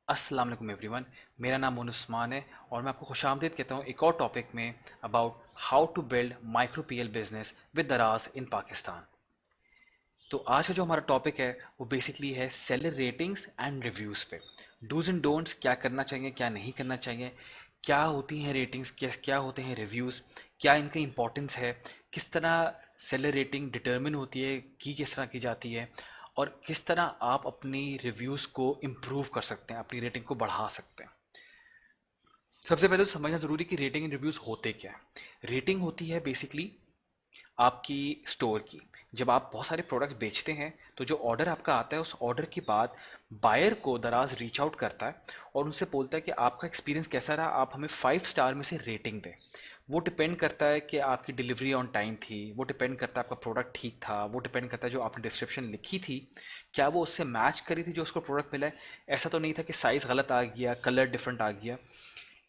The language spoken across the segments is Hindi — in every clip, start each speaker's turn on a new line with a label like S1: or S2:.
S1: अस्सलाम वालेकुम एवरीवन। मेरा नाम मोन उस्मान है और मैं आपको खुशामदीद कहता हूँ एक और टॉपिक में about how to build micro PL business with Daraz in Pakistan. तो आज का जो हमारा टॉपिक है वो बेसिकली है सेलर रेटिंग्स एंड रिव्यूज़ पे। डूज एंड डोंट्स, क्या करना चाहिए क्या नहीं करना चाहिए, क्या होती हैं रेटिंग्स, क्या क्या होते हैं रिव्यूज़, क्या इनका इंपॉर्टेंस है, किस तरह सेलर रेटिंग डिटर्मिन होती है, कि किस तरह की जाती है, और किस तरह आप अपनी रिव्यूज़ को इम्प्रूव कर सकते हैं, अपनी रेटिंग को बढ़ा सकते हैं। सबसे पहले तो समझना ज़रूरी है कि रेटिंग एंड रिव्यूज़ होते क्या है। रेटिंग होती है बेसिकली आपकी स्टोर की। जब आप बहुत सारे प्रोडक्ट्स बेचते हैं तो जो ऑर्डर आपका आता है उस ऑर्डर के बाद बायर को दराज रीच आउट करता है और उनसे बोलता है कि आपका एक्सपीरियंस कैसा रहा, आप हमें 5 स्टार में से रेटिंग दें। वो डिपेंड करता है कि आपकी डिलीवरी ऑन टाइम थी, वो डिपेंड करता है आपका प्रोडक्ट ठीक था, वो डिपेंड करता है जो आपने डिस्क्रिप्शन लिखी थी क्या वो उससे मैच करी थी जो उसको प्रोडक्ट मिला है। ऐसा तो नहीं था कि साइज़ गलत आ गया, कलर डिफरेंट आ गया।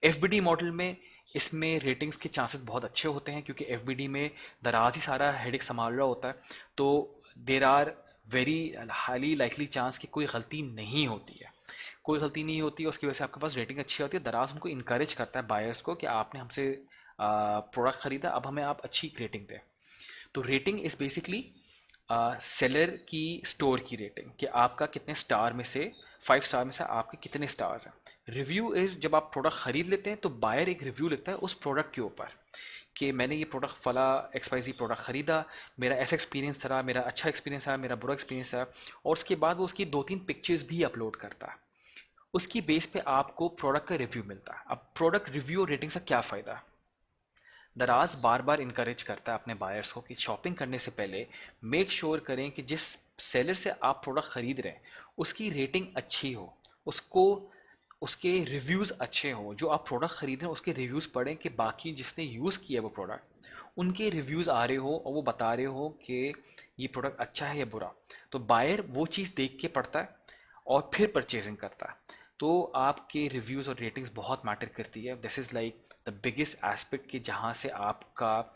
S1: एफ मॉडल में इसमें रेटिंग्स के चांसेस बहुत अच्छे होते हैं क्योंकि एफ में दराज ही सारा हेडेक संभाल रहा होता है। तो there are very highly likely chance कि कोई गलती नहीं होती है, कोई गलती नहीं होती है, उसकी वजह से आपके पास रेटिंग अच्छी होती है। दराज उनको इनक्रेज करता है बायर्स को कि आपने हमसे प्रोडक्ट ख़रीदा, अब हमें आप अच्छी रेटिंग दें। तो रेटिंग इज़ बेसिकली सेलर की स्टोर की रेटिंग कि आपका कितने स्टार में से 5 स्टार में से आपके कितने स्टार्स हैं। रिव्यू इज़ जब आप प्रोडक्ट ख़रीद लेते हैं तो बायर एक रिव्यू लिखता है उस प्रोडक्ट के ऊपर कि मैंने ये प्रोडक्ट फला XYZ प्रोडक्ट ख़रीदा, मेरा ऐसा एक्सपीरियंस रहा, मेरा अच्छा एक्सपीरियंस रहा, मेरा बुरा एक्सपीरियंस रहा। और उसके बाद वो उसकी 2-3 पिक्चर्स भी अपलोड करता है। उसकी बेस पे आपको प्रोडक्ट का रिव्यू मिलता है। अब प्रोडक्ट रिव्यू और रेटिंग से क्या फ़ायदा है। दराज बार बार इनकरेज करता है अपने बायर्स को कि शॉपिंग करने से पहले मेक श्योर करें कि जिस सेलर से आप प्रोडक्ट ख़रीद रहे हैं उसकी रेटिंग अच्छी हो, उसको उसके रिव्यूज़ अच्छे हों। जो आप प्रोडक्ट ख़रीद रहे हैं उसके रिव्यूज़ पढ़ें कि बाकी जिसने यूज़ किया वो प्रोडक्ट उनके रिव्यूज़ आ रहे हो और वो बता रहे हो कि ये प्रोडक्ट अच्छा है या बुरा। तो बायर वो चीज़ देख के पढ़ता है और फिर परचेजिंग करता है। तो आपके रिव्यूज़ और रेटिंग्स बहुत मैटर करती है। This is like the biggest aspect कि जहाँ से आपका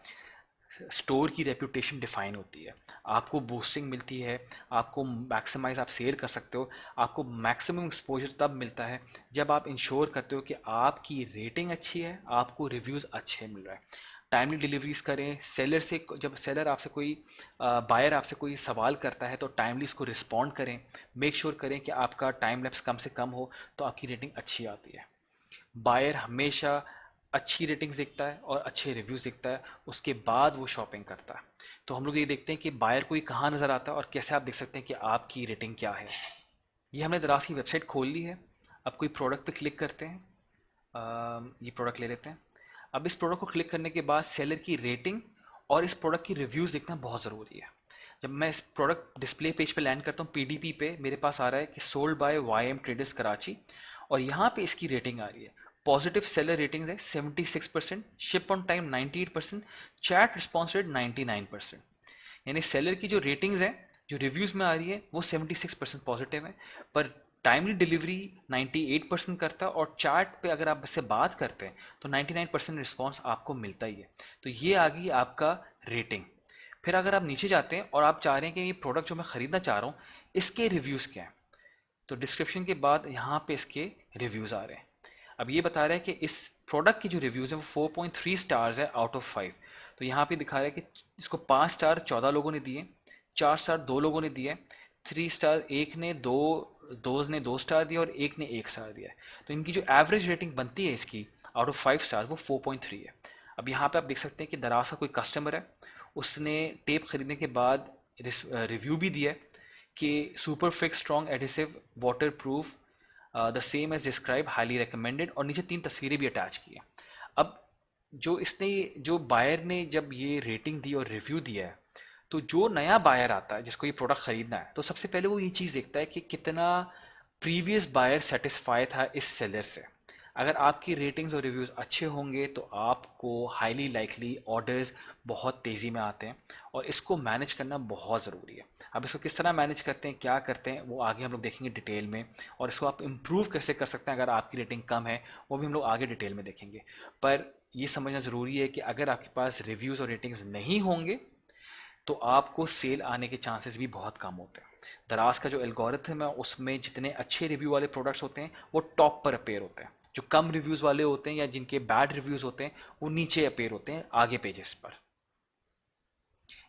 S1: स्टोर की रेपुटेशन डिफाइन होती है। आपको बूस्टिंग मिलती है, आपको मैक्सिमाइज आप सेल कर सकते हो, आपको मैक्सिमम एक्सपोजर तब मिलता है जब आप इंश्योर करते हो कि आपकी रेटिंग अच्छी है, आपको रिव्यूज़ अच्छे मिल रहे हैं। टाइमली डिलीवरीज करें। सेलर से जब सेलर आपसे कोई बायर आपसे कोई सवाल करता है तो टाइमली उसको रिस्पॉन्ड करें। मेक श्योर करें कि आपका टाइम लैप्स कम से कम हो तो आपकी रेटिंग अच्छी आती है। बायर हमेशा अच्छी रेटिंग्स देखता है और अच्छे रिव्यूज़ देखता है, उसके बाद वो शॉपिंग करता है। तो हम लोग ये देखते हैं कि बायर को ये कहाँ नज़र आता है और कैसे आप देख सकते हैं कि आपकी रेटिंग क्या है। ये हमने दराज की वेबसाइट खोल ली है। अब कोई प्रोडक्ट पे क्लिक करते हैं। ये प्रोडक्ट ले लेते हैं। अब इस प्रोडक्ट को क्लिक करने के बाद सेलर की रेटिंग और इस प्रोडक्ट की रिव्यूज़ देखना बहुत ज़रूरी है। जब मैं इस प्रोडक्ट डिस्प्ले पेज पे लैंड करता हूँ पीडीपी पे, मेरे पास आ रहा है कि sold by Y M traders Karachi और यहाँ पे इसकी रेटिंग आ रही है। पॉजिटिव सेलर रेटिंग्स है 76%, ship on time 98%, chat response rate 99%। यानी सेलर की जो रेटिंग्स हैं, जो रिव्यूज़ में आ रही है वो 76% पॉजिटिव है, पर टाइमली डिलीवरी 98% करता है और चैट पे अगर आप इससे बात करते हैं तो 99% रिस्पॉन्स आपको मिलता ही है। तो ये आ गई आपका रेटिंग। फिर अगर आप नीचे जाते हैं और आप चाह रहे हैं कि ये प्रोडक्ट जो मैं ख़रीदना चाह रहा हूँ इसके रिव्यूज़ क्या हैं, तो डिस्क्रिप्शन के बाद यहाँ पे इसके रिव्यूज़ आ रहे हैं। अब ये बता रहा है कि इस प्रोडक्ट की जो रिव्यूज़ है वो 4.3 स्टार्स है आउट ऑफ 5। तो यहाँ पे दिखा रहा है कि इसको 5 स्टार 14 लोगों ने दिए, 4 स्टार 2 लोगों ने दिए, 3 स्टार एक ने, दो ने 2 स्टार दिया और एक ने 1 स्टार दिया है। तो इनकी जो एवरेज रेटिंग बनती है इसकी आउट ऑफ 5 स्टार वो 4.3 है। अब यहाँ पे आप देख सकते हैं कि दराज का कोई कस्टमर है, उसने टेप खरीदने के बाद रिव्यू भी दिया है कि super fix strong adhesive waterproof the same as describe highly recommended, और नीचे 3 तस्वीरें भी अटैच की हैं। अब जो बायर ने जब ये रेटिंग दी और रिव्यू दिया है तो जो नया बायर आता है जिसको ये प्रोडक्ट ख़रीदना है तो सबसे पहले वो ये चीज़ देखता है कि कितना प्रीवियस बायर सेटिस्फाई था इस सेलर से। अगर आपकी रेटिंग्स और रिव्यूज़ अच्छे होंगे तो आपको हाईली लाइकली ऑर्डर्स बहुत तेज़ी में आते हैं और इसको मैनेज करना बहुत ज़रूरी है। अब इसको किस तरह मैनेज करते हैं, क्या करते हैं, वो आगे हम लोग देखेंगे डिटेल में। और इसको आप इम्प्रूव कैसे कर सकते हैं अगर आपकी रेटिंग कम है, वो भी हम लोग आगे डिटेल में देखेंगे। पर ये समझना ज़रूरी है कि अगर आपके पास रिव्यूज़ और रेटिंग्स नहीं होंगे तो आपको सेल आने के चांसेस भी बहुत कम होते हैं। दराज का जो एल्गोरिथम है उसमें जितने अच्छे रिव्यू वाले प्रोडक्ट्स होते हैं वो टॉप पर अपेयर होते हैं, जो कम रिव्यूज़ वाले होते हैं या जिनके बैड रिव्यूज़ होते हैं वो नीचे अपेयर होते हैं आगे पेजेस पर।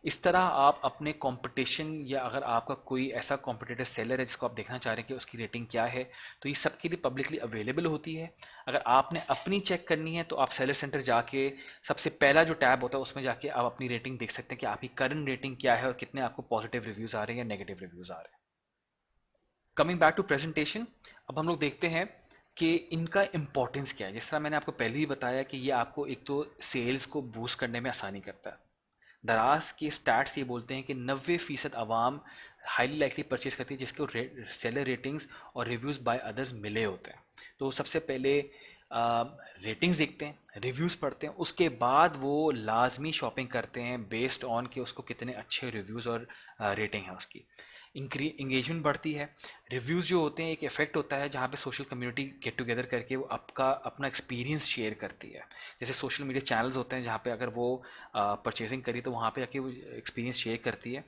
S1: इस तरह आप अपने कंपटीशन या अगर आपका कोई ऐसा कॉम्पिटिटर सेलर है जिसको आप देखना चाह रहे हैं कि उसकी रेटिंग क्या है, तो ये सबके लिए पब्लिकली अवेलेबल होती है। अगर आपने अपनी चेक करनी है तो आप सेलर सेंटर जाके सबसे पहला जो टैब होता है उसमें जाके आप अपनी रेटिंग देख सकते हैं कि आपकी करंट रेटिंग क्या है और कितने आपको पॉजिटिव रिव्यूज़ आ रहे हैं या नेगेटिव रिव्यूज़ आ रहे हैं। कमिंग बैक टू प्रेजेंटेशन, अब हम लोग देखते हैं कि इनका इंपॉर्टेंस क्या है। जिस तरह मैंने आपको पहले ही बताया कि ये आपको एक तो सेल्स को बूस्ट करने में आसानी करता है। दराज के स्टैट्स ये बोलते हैं कि 90% आवाम हाईली लाइकली परचेज करती है जिसको सेलर रेटिंग्स और रिव्यूज़ बाय अदर्स मिले होते हैं। तो सबसे पहले रेटिंग्स देखते हैं, रिव्यूज़ पढ़ते हैं, उसके बाद वो लाजमी शॉपिंग करते हैं बेस्ड ऑन कि उसको कितने अच्छे रिव्यूज़ और रेटिंग है उसकी। इंगेजमेंट बढ़ती है। रिव्यूज़ जो होते हैं एक इफेक्ट होता है जहाँ पे सोशल कम्युनिटी गेट टुगेदर करके वो आपका अपना एक्सपीरियंस शेयर करती है। जैसे सोशल मीडिया चैनल्स होते हैं जहाँ पे अगर वो परचेजिंग करी तो वहाँ पे आके वो एक्सपीरियंस शेयर करती है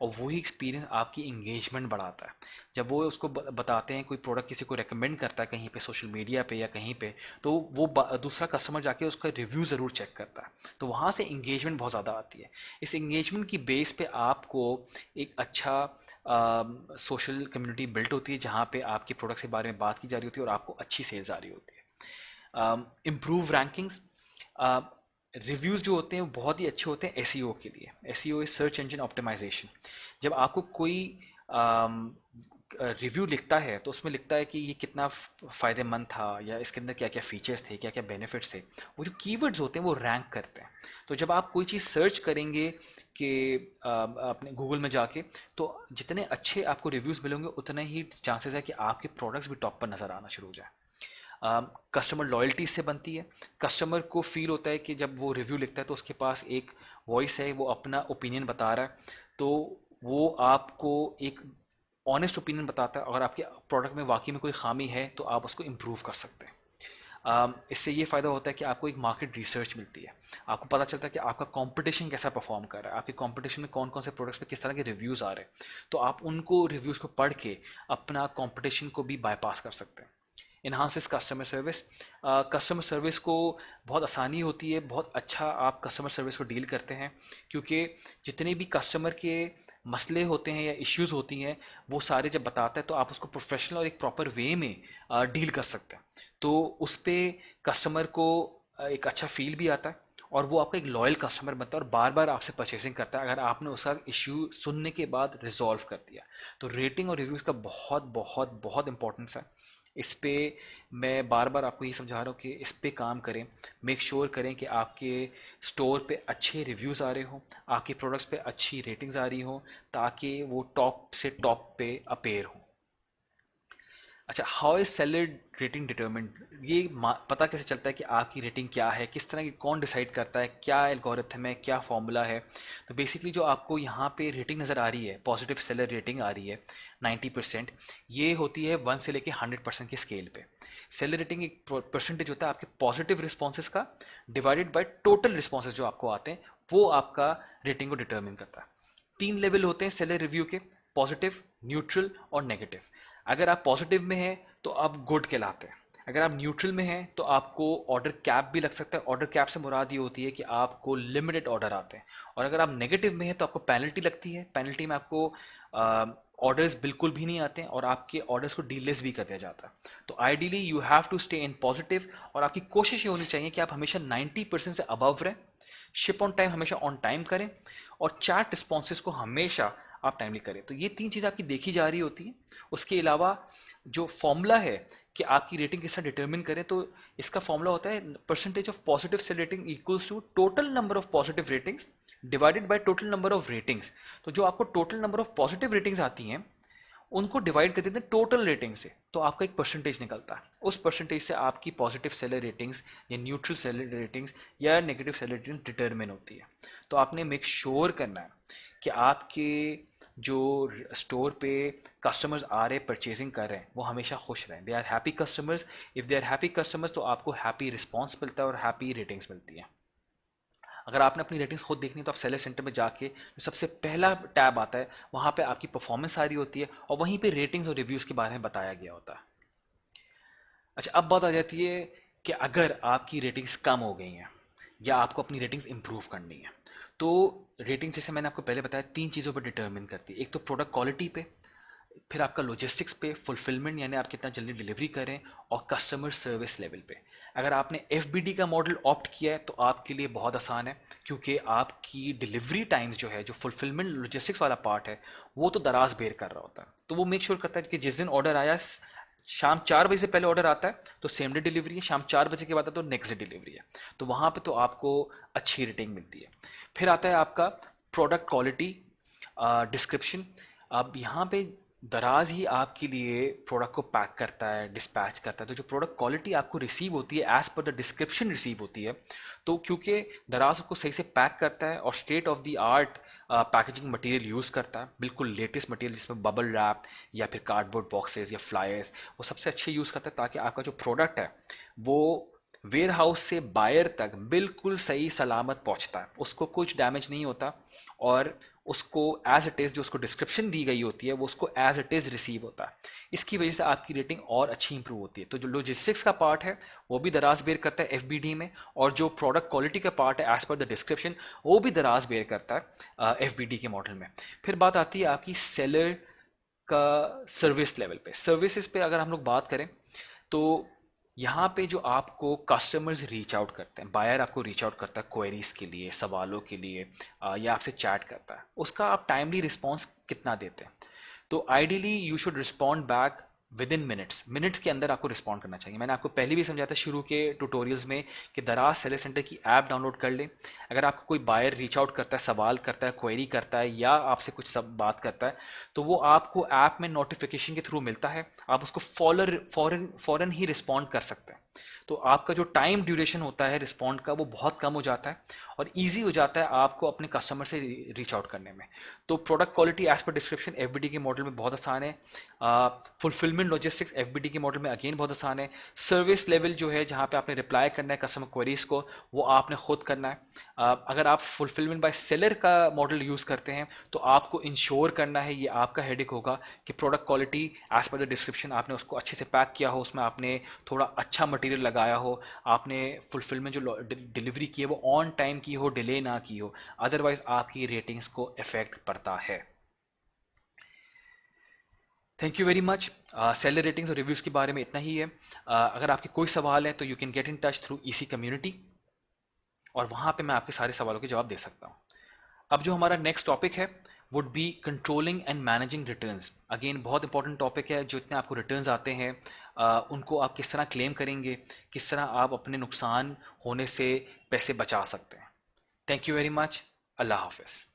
S1: और वही एक्सपीरियंस आपकी इंगेजमेंट बढ़ाता है। जब वो उसको बताते हैं, कोई प्रोडक्ट किसी को रेकमेंड करता है कहीं पे सोशल मीडिया पे या कहीं पे, तो वो दूसरा कस्टमर जाके उसका रिव्यू ज़रूर चेक करता है, तो वहाँ से इंगेजमेंट बहुत ज़्यादा आती है। इस इंगेजमेंट की बेस पे आपको एक अच्छा सोशल कम्युनिटी बिल्ट होती है जहाँ पे आपके प्रोडक्ट्स के बारे में बात की जा रही होती है और आपको अच्छी सेल्स आ रही होती है। इम्प्रूव रैंकिंग्स, रिव्यूज़ जो होते हैं वो बहुत ही अच्छे होते हैं एसईओ के लिए। SEO is search engine optimization. जब आपको कोई रिव्यू लिखता है तो उसमें लिखता है कि ये कितना फ़ायदेमंद था या इसके अंदर क्या क्या फ़ीचर्स थे, क्या क्या बेनिफिट्स थे, वो जो कीवर्ड्स होते हैं वो रैंक करते हैं। तो जब आप कोई चीज़ सर्च करेंगे कि अपने गूगल में जाके, तो जितने अच्छे आपको रिव्यूज़ मिलेंगे उतने ही चांसेस है कि आपके प्रोडक्ट्स भी टॉप पर नज़र आना शुरू हो जाए। कस्टमर लॉयल्टी से बनती है। कस्टमर को फील होता है कि जब वो रिव्यू लिखता है तो उसके पास एक वॉइस है, वो अपना ओपिनियन बता रहा है, तो वो आपको एक ऑनेस्ट ओपिनियन बताता है। अगर आपके प्रोडक्ट में वाकई में कोई खामी है तो आप उसको इम्प्रूव कर सकते हैं। इससे ये फ़ायदा होता है कि आपको एक मार्केट रिसर्च मिलती है। आपको पता चलता है कि आपका कंपटीशन कैसा परफॉर्म कर रहा है, आपके कंपटीशन में कौन कौन से प्रोडक्ट्स पे किस तरह के रिव्यूज़ आ रहे हैं, तो आप उनको रिव्यूज़ को पढ़ के अपना कंपटीशन को भी बाईपास कर सकते हैं। इन्हांसिस कस्टमर सर्विस, कस्टमर सर्विस को बहुत आसानी होती है, बहुत अच्छा आप कस्टमर सर्विस को डील करते हैं, क्योंकि जितने भी कस्टमर के मसले होते हैं या इश्यूज़ होती हैं वो सारे जब बताता है तो आप उसको प्रोफेशनल और एक प्रॉपर वे में डील कर सकते हैं। तो उस पर कस्टमर को एक अच्छा फील भी आता है और वो आपका एक लॉयल कस्टमर बनता है और बार बार आपसे परचेसिंग करता है अगर आपने उसका इश्यू सुनने के बाद रिजॉल्व कर दिया। तो रेटिंग और रिव्यूज़ का बहुत बहुत बहुत इंपॉर्टेंस है। इस पे मैं बार बार आपको ये समझा रहा हूँ कि इस पे काम करें। मेक श्योर करें कि आपके स्टोर पे अच्छे रिव्यूज़ आ रहे हों, आपके प्रोडक्ट्स पे अच्छी रेटिंग्स आ रही हों, ताकि वो टॉप से टॉप पे अपेयर हों। अच्छा, how is seller rating determined, ये पता कैसे चलता है कि आपकी रेटिंग क्या है, किस तरह की, कौन डिसाइड करता है, क्या एल्गोरिथम है, क्या फॉर्मूला है। तो बेसिकली जो आपको यहाँ पे रेटिंग नज़र आ रही है, पॉजिटिव सेलर रेटिंग आ रही है 90%, ये होती है 1 से लेके 100% के स्केल पे। सेलर रेटिंग एक परसेंटेज होता है आपके पॉजिटिव रिस्पॉन्सेज का डिवाइडेड बाय टोटल रिस्पॉन्सेज जो आपको आते हैं, वो आपका रेटिंग को डिटर्मिन करता है। 3 लेवल होते हैं सेलर रिव्यू के, पॉजिटिव, न्यूट्रल और नेगेटिव। अगर आप पॉजिटिव में हैं तो आप गुड कहलाते हैं। अगर आप न्यूट्रल में हैं तो आपको ऑर्डर कैप भी लग सकता है। ऑर्डर कैप से मुराद ये होती है कि आपको लिमिटेड ऑर्डर आते हैं। और अगर आप नेगेटिव में हैं तो आपको पेनल्टी लगती है। पेनल्टी में आपको ऑर्डर्स बिल्कुल भी नहीं आते हैं और आपके ऑर्डर्स को डीलेस भी कर दिया जाता है। तो ideally you have to stay in positive और आपकी कोशिश ये होनी चाहिए कि आप हमेशा 90% से अबव रहें, शिप ऑन टाइम हमेशा ऑन टाइम करें और चैट रिस्पॉन्सेज को हमेशा आप टाइमली करें। तो ये 3 चीज़ें आपकी देखी जा रही होती हैं। उसके अलावा जो फॉर्मूला है कि आपकी रेटिंग किस तरह डिटरमिन करें, तो इसका फॉर्मूला होता है percentage of positive sell rating equals to total number of positive ratings divided by total number of ratings. तो जो आपको total number of positive ratings आती हैं उनको डिवाइड कर देते हैं टोटल रेटिंग से, तो आपका एक परसेंटेज निकलता है। उस परसेंटेज से आपकी पॉजिटिव सेलर रेटिंग्स या न्यूट्रल सेलर रेटिंग्स या नेगेटिव सेलर रेटिंग डिटरमिन होती है। तो आपने मेक श्योर करना है कि आपके जो स्टोर पे कस्टमर्स आ रहे परचेजिंग कर रहे हैं वो हमेशा खुश रहें, they are happy customers. If they are happy customers तो आपको हैप्पी रिस्पॉन्स मिलता है और हैप्पी रेटिंग्स मिलती हैं। अगर आपने अपनी रेटिंग्स खुद देखनी है तो आप सेलर सेंटर में जाके जो सबसे पहला टैब आता है वहाँ पे आपकी परफॉर्मेंस आ रही होती है और वहीं पे रेटिंग्स और रिव्यूज़ के बारे में बताया गया होता है। अच्छा, अब बात आ जाती है कि अगर आपकी रेटिंग्स कम हो गई हैं या आपको अपनी रेटिंग्स इंप्रूव करनी है, तो रेटिंग्स जैसे मैंने आपको पहले बताया 3 चीज़ों पर डिटर्मिन करती है। एक तो प्रोडक्ट क्वालिटी पे, फिर आपका लॉजिस्टिक्स पे, फुलफिलमेंट यानी आप कितना जल्दी डिलीवरी करें, और कस्टमर सर्विस लेवल पे। अगर आपने FBD का मॉडल ऑप्ट किया है तो आपके लिए बहुत आसान है, क्योंकि आपकी डिलीवरी टाइम्स जो है, जो फुलफिलमेंट लॉजिस्टिक्स वाला पार्ट है, वो तो दराज बेर कर रहा होता है। तो वो मेक श्योर करता है कि जिस दिन ऑर्डर आया, शाम 4 बजे से पहले ऑर्डर आता है तो सेम डे डिलीवरी है, शाम 4 बजे के बाद आता है तो नेक्स्ट डे डिलीवरी है। तो वहाँ पे तो आपको अच्छी रेटिंग मिलती है। फिर आता है आपका प्रोडक्ट क्वालिटी डिस्क्रिप्शन। अब यहाँ पे दराज ही आपके लिए प्रोडक्ट को पैक करता है, डिस्पैच करता है। तो जो प्रोडक्ट क्वालिटी आपको रिसीव होती है as per the description receive होती है, तो क्योंकि दराज उसको सही से पैक करता है और state of the art packaging material use करता है, बिल्कुल लेटेस्ट मटेरियल जिसमें बबल रैप या फिर कार्डबोर्ड बॉक्सेस या फ्लायर्स, वो सबसे अच्छे यूज़ करता है ताकि आपका जो प्रोडक्ट है वो वेयर हाउस से बायर तक बिल्कुल सही सलामत पहुंचता है, उसको कुछ डैमेज नहीं होता, और उसको एज इट इज़ जो उसको डिस्क्रिप्शन दी गई होती है वो उसको एज इट इज़ रिसीव होता है। इसकी वजह से आपकी रेटिंग और अच्छी इंप्रूव होती है। तो जो लॉजिस्टिक्स का पार्ट है वो भी दराज बेर करता है FBD में, और जो प्रोडक्ट क्वालिटी का पार्ट है एज पर द डिस्क्रिप्शन वो भी दराज बेर करता है FBD के मॉडल में। फिर बात आती है आपकी सेलर का सर्विस लेवल पे। सर्विसेज पे अगर हम लोग बात करें तो यहाँ पे जो आपको कस्टमर्स रीच आउट करते हैं, बायर आपको रीच आउट करता है क्वेरीज के लिए, सवालों के लिए, या आपसे चैट करता है, उसका आप टाइमली रिस्पॉन्स कितना देते हैं। तो ideally you should respond back with in minutes. Minutes के अंदर आपको रिस्पॉन्ड करना चाहिए। मैंने आपको पहले भी समझाया था शुरू के ट्यूटोरियल्स में कि दराज सेलर सेंटर की ऐप डाउनलोड कर ले। अगर आपको कोई बायर रीच आउट करता है, सवाल करता है, क्वेरी करता है या आपसे कुछ सब बात करता है, तो वो आपको ऐप में नोटिफिकेशन के थ्रू मिलता है। आप उसको फॉरन फॉरन ही रिस्पॉन्ड कर सकते हैं। तो आपका जो टाइम ड्यूरेशन होता है रिस्पॉन्ड का वो बहुत कम हो जाता है और ईजी हो जाता है आपको अपने कस्टमर से रीच आउट करने में। तो product quality as per description FBD के मॉडल में बहुत आसान है। फुलफिलमेंट लॉजिस्टिक्स FBD के मॉडल में अगेन बहुत आसान है। सर्विस लेवल जो है, जहाँ पे आपने रिप्लाई करना है कस्टमर क्वेरीज को, वो आपने खुद करना है। अगर आप फुलफिलमेंट बाय सेलर का मॉडल यूज़ करते हैं तो आपको इंश्योर करना है, ये आपका हेडेक होगा, कि product quality as per the description आपने उसको अच्छे से पैक किया हो, उसमें आपने थोड़ा अच्छा मटेरियल लगाया हो, आपने फुलफिलमेंट जो डिलीवरी की है वो ऑन टाइम की हो, डिले ना की हो, अदरवाइज आपकी रेटिंग्स को इफेक्ट पड़ता है। Thank you very much. Seller ratings और रिव्यूज़ के बारे में इतना ही है। अगर आपके कोई सवाल है तो you can get in touch through EC community, और वहाँ पे मैं आपके सारे सवालों के जवाब दे सकता हूँ। अब जो हमारा नेक्स्ट टॉपिक है would be controlling and managing returns. Again बहुत इंपॉर्टेंट टॉपिक है। जो इतने आपको रिटर्न्स आते हैं उनको आप किस तरह क्लेम करेंगे, किस तरह आप अपने नुकसान होने से पैसे बचा सकते हैं। Thank you very much. अल्लाह हाफिज़।